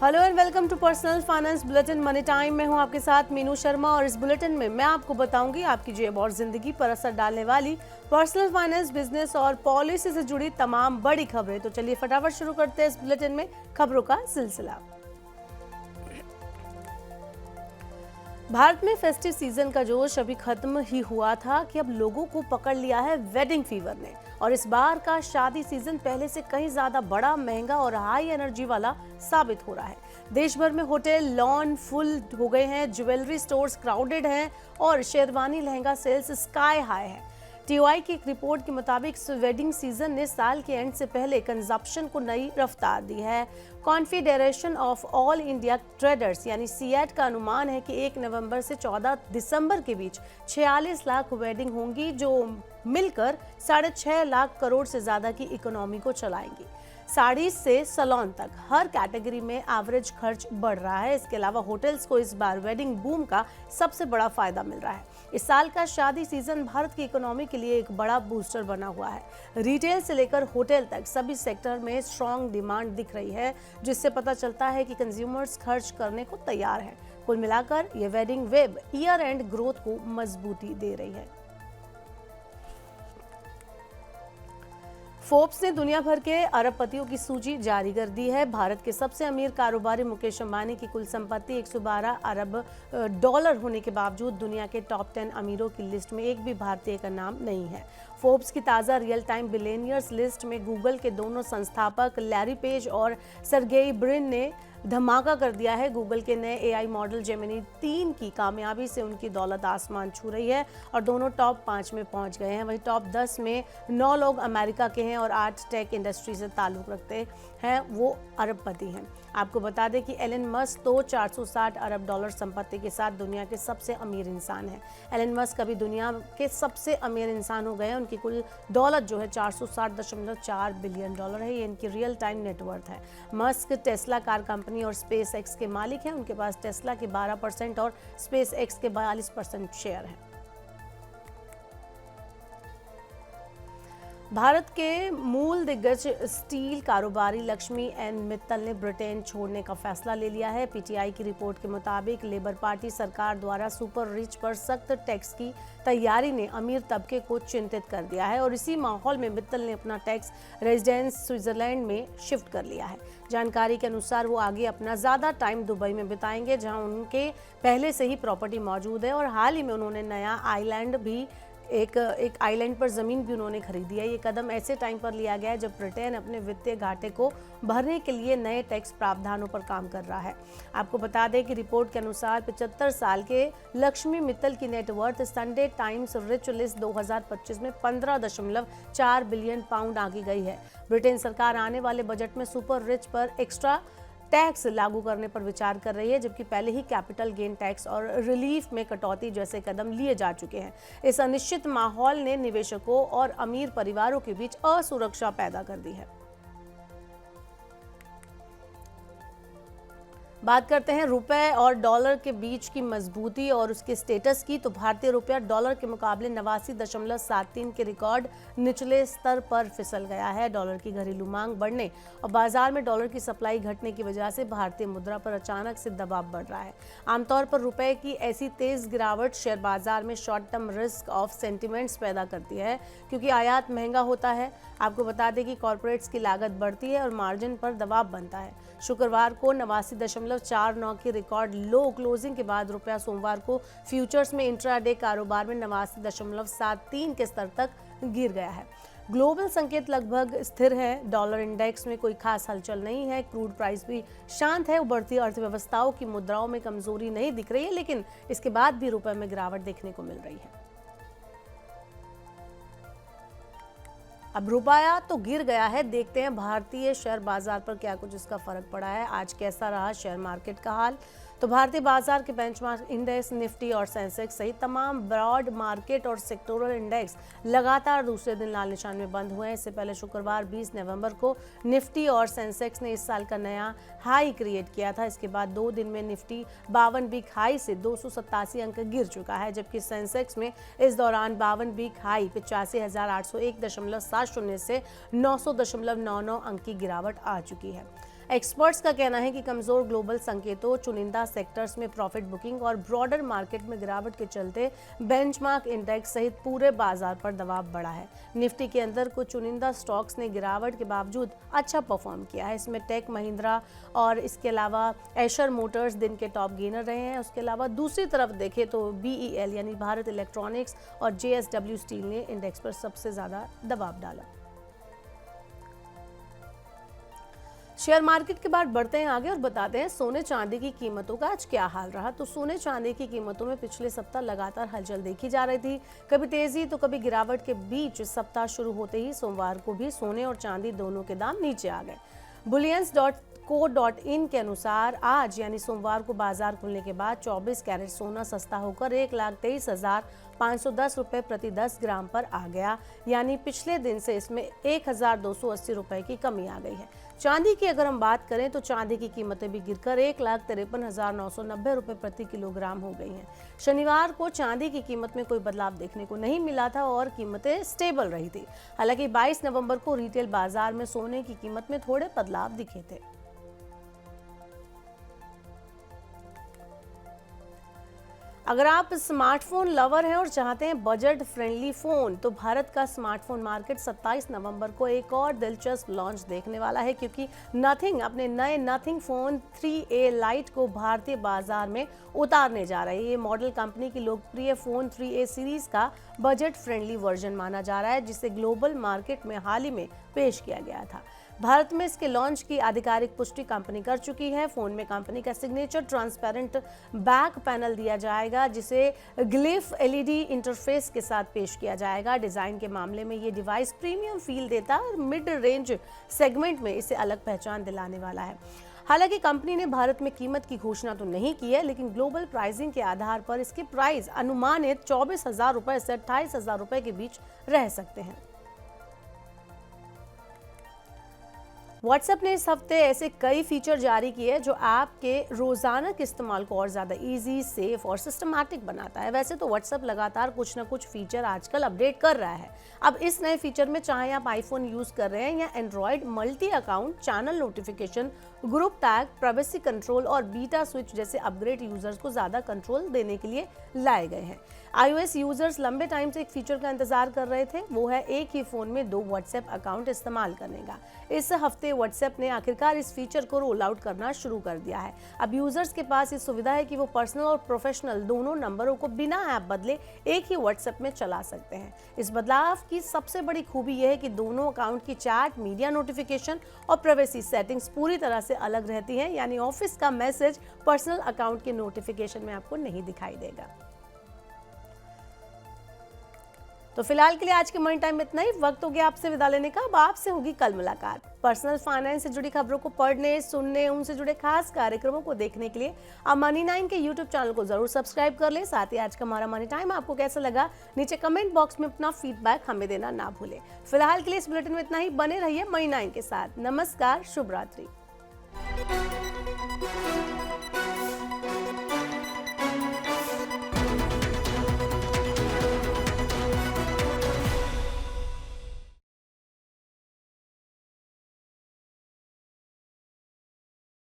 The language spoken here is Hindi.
Hello and welcome to personal finance bulletin money time में हूं आपके साथ मीनू शर्मा और इस बुलेटिन में मैं आपको बताऊंगी आपकी जेब और जिंदगी पर असर डालने वाली पर्सनल फाइनेंस, बिजनेस और पॉलिसी से जुड़ी तमाम बड़ी खबरें। तो चलिए फटाफट शुरू करते हैं इस बुलेटिन में खबरों का सिलसिला। भारत में फेस्टिव सीजन का जोश अभी खत्म ही हुआ था कि अब लोगों को पकड़ लिया है वेडिंग फीवर ने, और इस बार का शादी सीजन पहले से कहीं ज्यादा बड़ा, महंगा और हाई एनर्जी वाला साबित हो रहा है। देश भर में होटल लॉन फुल हो गए हैं, ज्वेलरी स्टोर्स क्राउडेड हैं और sherwani lehenga sales sky high है। टीओआई की एक रिपोर्ट के मुताबिक वेडिंग सीजन ने साल के एंड से पहले कंजप्शन को नई रफ्तार दी है। Confederation of all India traders यानी सीएट का अनुमान है कि 1 नवंबर से 14 दिसंबर के बीच 46 लाख वेडिंग होंगी, जो मिलकर 6.5 लाख करोड़ से ज्यादा की इकोनॉमी को चलाएंगी। साड़ी से सैलून तक हर कैटेगरी में एवरेज खर्च बढ़ रहा है। इसके अलावा होटल्स को इस बार वेडिंग बूम का सबसे बड़ा फायदा मिल रहा है। इस साल का शादी सीजन भारत की इकोनॉमी के लिए एक बड़ा बूस्टर बना हुआ है। रिटेल से लेकर होटल तक सभी सेक्टर में स्ट्रॉन्ग डिमांड दिख रही है, जिससे पता चलता है कि कंज्यूमर्स खर्च करने को तैयार हैं। कुल मिलाकर ये wedding web year and growth को मजबूती दे रही है। फोर्ब्स ने दुनिया भर के अरबपतियों की सूची जारी कर दी है। भारत के सबसे अमीर कारोबारी मुकेश अंबानी की कुल संपत्ति 112 अरब डॉलर होने के बावजूद दुनिया के टॉप 10 अमीरों की लिस्ट में एक भी भारतीय का नाम नहीं है। फोर्ब्स की ताज़ा रियल टाइम बिलियनियर्स लिस्ट में गूगल के दोनों संस्थापक लैरी पेज और सर्गेई ब्रिन ने धमाका कर दिया है। गूगल के नए एआई मॉडल जेमिनी 3 की कामयाबी से उनकी दौलत आसमान छू रही है और दोनों टॉप 5 में पहुंच गए हैं। वहीं टॉप 10 में 9 लोग अमेरिका के हैं और 8 टेक इंडस्ट्री से ताल्लुक रखते हैं, वो अरबपति हैं। आपको बता दें कि एलन मस्क तो 460 अरब डॉलर संपत्ति के साथ दुनिया के सबसे अमीर इंसान हैं। एलन मस्क अभी दुनिया के सबसे अमीर इंसान हो गए हैं। उनकी कुल दौलत जो है 460.4 बिलियन डॉलर है। ये इनकी रियल टाइम नेटवर्थ है। मस्क टेस्ला कार कंपनी और स्पेस एक्स के मालिक हैं। उनके पास टेस्ला के 12% और स्पेस एक्स के 42% शेयर हैं। भारत के मूल दिग्गज स्टील कारोबारी लक्ष्मी एन मित्तल ने ब्रिटेन छोड़ने का फैसला ले लिया है। पीटीआई की रिपोर्ट के मुताबिक लेबर पार्टी सरकार द्वारा सुपर रिच पर सख्त टैक्स की तैयारी ने अमीर तबके को चिंतित कर दिया है और इसी माहौल में मित्तल ने अपना टैक्स रेजिडेंस स्विट्जरलैंड में शिफ्ट कर लिया है। जानकारी के अनुसार वो आगे अपना ज़्यादा टाइम दुबई में बिताएंगे, जहां उनके पहले से ही प्रॉपर्टी मौजूद है और हाल ही में उन्होंने नया आइलैंड भी एक आइलैंड पर ज़मीन भी उन्होंने खरीदी है। ये कदम ऐसे टाइम पर लिया गया है जब ब्रिटेन अपने वित्तीय घाटे को भरने के लिए नए टैक्स प्रावधानों पर काम कर रहा है। आपको बता दें कि रिपोर्ट के अनुसार 75 साल के लक्ष्मी मित्तल की net worth Sunday times rich list 2025 में 15.4 बिलियन पाउंड आगे गई है। ब्रिटेन सरकार आने वाले बजट में सुपर रिच पर एक्स्ट्रा टैक्स लागू करने पर विचार कर रही है, जबकि पहले ही कैपिटल गेन टैक्स और रिलीफ में कटौती जैसे कदम लिए जा चुके हैं। इस अनिश्चित माहौल ने निवेशकों और अमीर परिवारों के बीच असुरक्षा पैदा कर दी है। बात करते हैं रुपए और डॉलर के बीच की मजबूती और उसके स्टेटस की। तो भारतीय रुपया डॉलर के मुकाबले 89.73 के रिकॉर्ड निचले स्तर पर फिसल गया है। डॉलर की घरेलू मांग बढ़ने और बाजार में डॉलर की सप्लाई घटने की वजह से भारतीय मुद्रा पर अचानक से दबाव बढ़ रहा है। आमतौर पर रुपए की ऐसी तेज गिरावट शेयर बाजार में short term risk of sentiments पैदा करती है, क्योंकि आयात महंगा होता है। आपको बता दें कि कॉर्पोरेट्स की लागत बढ़ती है और मार्जिन पर दबाव बनता है। शुक्रवार को 89.49 की रिकॉर्ड लो क्लोजिंग के बाद रुपया सोमवार को फ्यूचर्स में इंट्राडे कारोबार में 89.73 के स्तर तक गिर गया है। ग्लोबल संकेत लगभग स्थिर है। डॉलर इंडेक्स में कोई खास हलचल नहीं है। क्रूड प्राइस भी शांत है। उभरती अर्थव्यवस्थाओं की मुद्राओं में कमजोरी नहीं दिख रही है, लेकिन इसके बाद भी रुपए में गिरावट देखने को मिल रही है। अब रुपया तो गिर गया है, देखते हैं भारतीय शेयर बाजार पर क्या कुछ इसका फर्क पड़ा है। आज कैसा रहा शेयर मार्केट का हाल। तो भारतीय बाजार के बेंचमार्क इंडेक्स, निफ्टी और सेंसेक्स सहित तमाम ब्रॉड मार्केट और सेक्टोरल इंडेक्स लगातार दूसरे दिन लाल निशान में बंद हुए हैं। इससे पहले शुक्रवार 20 नवंबर को निफ्टी और सेंसेक्स ने इस साल का नया हाई क्रिएट किया था। इसके बाद 2 दिन में निफ्टी 52 वीक हाई से 287 अंक गिर चुका है, जबकि सेंसेक्स में इस दौरान 52 वीक हाई 85,801.70 से 900.99 अंक की गिरावट आ चुकी है। एक्सपर्ट्स का कहना है कि कमजोर ग्लोबल संकेतों, चुनिंदा सेक्टर्स में प्रॉफिट बुकिंग और ब्रॉडर मार्केट में गिरावट के चलते बेंचमार्क इंडेक्स सहित पूरे बाजार पर दबाव बढ़ा है। निफ्टी के अंदर कुछ चुनिंदा स्टॉक्स ने गिरावट के बावजूद अच्छा परफॉर्म किया है। इसमें टेक महिंद्रा और इसके अलावा एशर मोटर्स दिन के टॉप गेनर रहे हैं। उसके अलावा दूसरी तरफ देखें तो BEL यानी भारत इलेक्ट्रॉनिक्स और JSW स्टील ने इंडेक्स पर सबसे ज्यादा दबाव डाला। शेयर मार्केट के बाद बढ़ते हैं आगे और बताते हैं सोने चांदी की कीमतों का आज क्या हाल रहा। तो सोने चांदी की कीमतों में पिछले सप्ताह लगातार हलचल देखी जा रही थी, कभी तेजी तो कभी गिरावट के बीच सप्ताह शुरू होते ही सोमवार को भी सोने और चांदी दोनों के दाम नीचे आ गए। bullions.co.in के अनुसार आज यानी सोमवार को बाजार खुलने के बाद 24 कैरेट सोना सस्ता होकर 1,23,510 रुपए प्रति 10 ग्राम पर आ गया, यानी पिछले दिन से इसमें 1,280 रुपए की कमी आ गई है। चांदी की अगर हम बात करें तो चांदी की कीमतें भी गिरकर 1,53,990 रुपए प्रति किलोग्राम हो गई हैं। शनिवार को चांदी की कीमत में कोई बदलाव देखने को नहीं मिला था और कीमतें स्टेबल रही थी। हालांकि 22 नवंबर को रिटेल बाजार में सोने की कीमत में थोड़े बदलाव दिखे थे। अगर आप स्मार्टफोन लवर हैं और चाहते हैं बजट फ्रेंडली फोन, तो भारत का स्मार्टफोन मार्केट 27 नवंबर को एक और दिलचस्प लॉन्च देखने वाला है, क्योंकि नथिंग अपने नए नथिंग फोन 3A लाइट को भारतीय बाजार में उतारने जा रही है। ये मॉडल कंपनी की लोकप्रिय फोन 3A सीरीज का बजट फ्रेंडली वर्जन माना जा रहा है, जिसे ग्लोबल मार्केट में हाल ही में पेश किया गया था। भारत में इसके लॉन्च की आधिकारिक पुष्टि कंपनी कर चुकी है। फोन में कंपनी का सिग्नेचर ट्रांसपेरेंट बैक पैनल दिया जाएगा, जिसे ग्लिफ LED इंटरफेस के साथ पेश किया जाएगा। डिजाइन के मामले में ये डिवाइस प्रीमियम फील देता है और मिड रेंज सेगमेंट में इसे अलग पहचान दिलाने वाला है। हालांकि कंपनी ने भारत में कीमत की घोषणा तो नहीं की है, लेकिन ग्लोबल प्राइसिंग के आधार पर इसके प्राइस अनुमानित 24,000 रुपए से 28,000 रुपए के बीच रह सकते हैं। व्हाट्सएप ने इस हफ्ते ऐसे कई फीचर जारी किए जो आपके रोजाना के इस्तेमाल को और ज़्यादा इजी, सेफ और सिस्टमैटिक बनाता है। वैसे तो व्हाट्सएप लगातार कुछ ना कुछ फीचर आजकल अपडेट कर रहा है। अब इस नए फीचर में चाहे आप आईफोन यूज़ कर रहे हैं या Android, multi account, channel notification, group tag, privacy control और बीटा स्विच जैसे अपग्रेड यूजर्स को ज़्यादा कंट्रोल देने के लिए लाए गए हैं। iOS यूजर्स लंबे टाइम से एक फीचर का इंतजार कर रहे थे, वो है एक ही फोन में 2 व्हाट्सएप अकाउंट इस्तेमाल करने का। इस हफ्ते व्हाट्सएप ने आखिरकार इस फीचर को रोल आउट करना शुरू कर दिया है। अब यूजर्स के पास ये सुविधा है कि वो पर्सनल और प्रोफेशनल दोनों नंबरों को बिना ऐप बदले एक ही व्हाट्सएप में चला सकते हैं। इस बदलाव की सबसे बड़ी खूबी यह है कि दोनों अकाउंट की चैट, मीडिया नोटिफिकेशन और प्राइवेसी सेटिंग्स पूरी तरह से अलग रहती हैं, यानी ऑफिस का मैसेज पर्सनल अकाउंट के नोटिफिकेशन में आपको नहीं दिखाई देगा। तो फिलहाल के लिए आज के मनी टाइम में इतना ही। वक्त हो गया आपसे विदा लेने का। अब आपसे होगी कल मुलाकात। पर्सनल फाइनेंस से जुड़ी खबरों को पढ़ने, सुनने, उनसे जुड़े खास कार्यक्रमों को देखने के लिए आप मनी 9 के YouTube चैनल को जरूर सब्सक्राइब कर लें। साथ ही आज का हमारा मनी टाइम आपको कैसा लगा, नीचे कमेंट बॉक्स में अपना फीडबैक हमें देना ना भूलें। फिलहाल के लिए इस बुलेटिन में इतना ही। बने रहिए मनी 9 के साथ। नमस्कार, शुभ रात्रि।